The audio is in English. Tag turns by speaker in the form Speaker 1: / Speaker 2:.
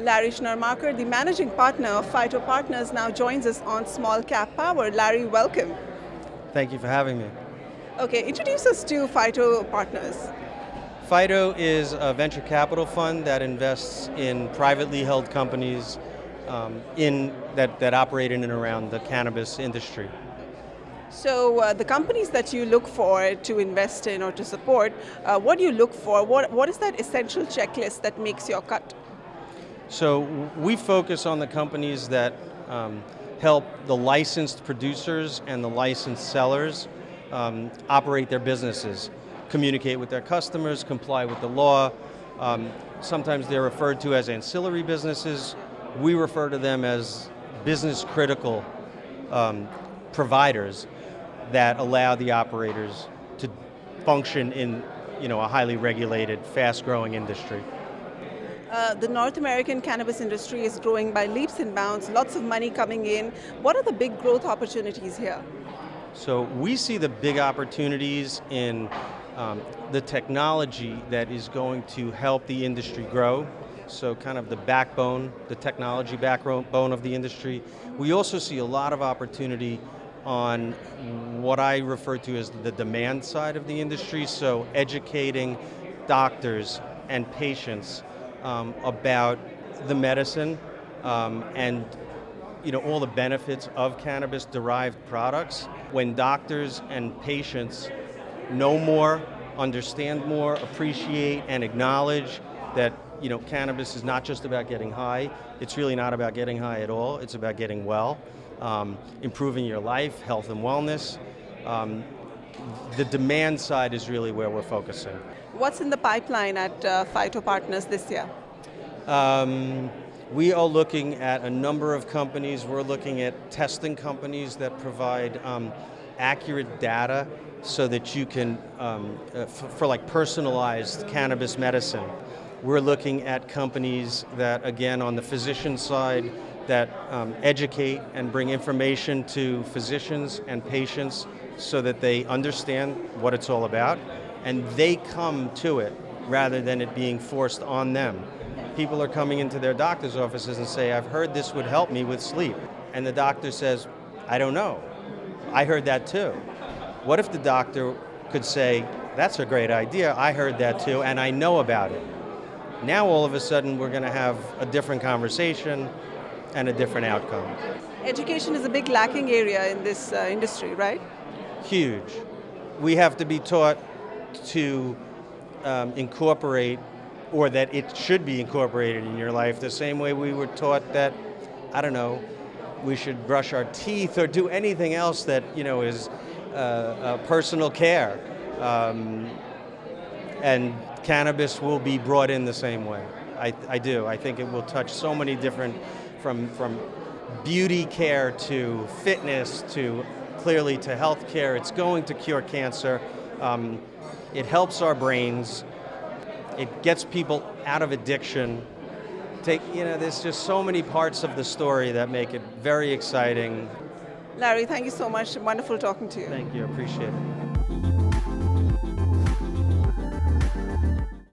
Speaker 1: Larry Schnurmacher, the managing partner of Phyto Partners, now joins us on SmallCapPower. Larry, welcome.
Speaker 2: Thank you for having me.
Speaker 1: Okay, introduce us to Phyto Partners.
Speaker 2: Phyto is a venture capital fund that invests in privately held companies that operate in and around the cannabis industry.
Speaker 1: So the companies that you look for to invest in or to support, what do you look for? What is that essential checklist that makes your cut?
Speaker 2: So we focus on the companies that help the licensed producers and the licensed sellers operate their businesses, communicate with their customers, comply with the law. Sometimes they're referred to as ancillary businesses. We refer to them as business critical providers that allow the operators to function in a highly regulated, fast-growing industry.
Speaker 1: The North American cannabis industry is growing by leaps and bounds, lots of money coming in. What are the big growth opportunities here?
Speaker 2: So we see the big opportunities in the technology that is going to help the industry grow. So kind of the backbone, the technology backbone of the industry. We also see a lot of opportunity on what I refer to as the demand side of the industry, so educating doctors and patients about the medicine and all the benefits of cannabis-derived products. When doctors and patients know more, understand more, appreciate and acknowledge that cannabis is not just about getting high. It's really not about getting high at all. It's about getting well, improving your life, health and wellness. The demand side is really where we're focusing.
Speaker 1: What's in the pipeline at Phyto Partners this year?
Speaker 2: We are looking at a number of companies. We're looking at testing companies that provide accurate data so that you can, for like personalized cannabis medicine. We're looking at companies that, again, on the physician side, that educate and bring information to physicians and patients so that they understand what it's all about, and they come to it rather than it being forced on them. People are coming into their doctor's offices and say, I've heard this would help me with sleep. And the doctor says, I don't know. I heard that too. What if the doctor could say, that's a great idea, I heard that too, and I know about it. Now all of a sudden we're going to have a different conversation and a different outcome.
Speaker 1: Education is a big lacking area in this industry, right?
Speaker 2: Huge. We have to be taught to incorporate, or that it should be incorporated in your life the same way we were taught that, I don't know, we should brush our teeth or do anything else that is personal care. And cannabis will be brought in the same way. I do. I think it will touch so many different, from beauty care to fitness to clearly to health care. It's going to cure cancer. It helps our brains. It gets people out of addiction. There's just so many parts of the story that make it very exciting.
Speaker 1: Larry, thank you so much. Wonderful talking to you.
Speaker 2: Thank you. Appreciate it.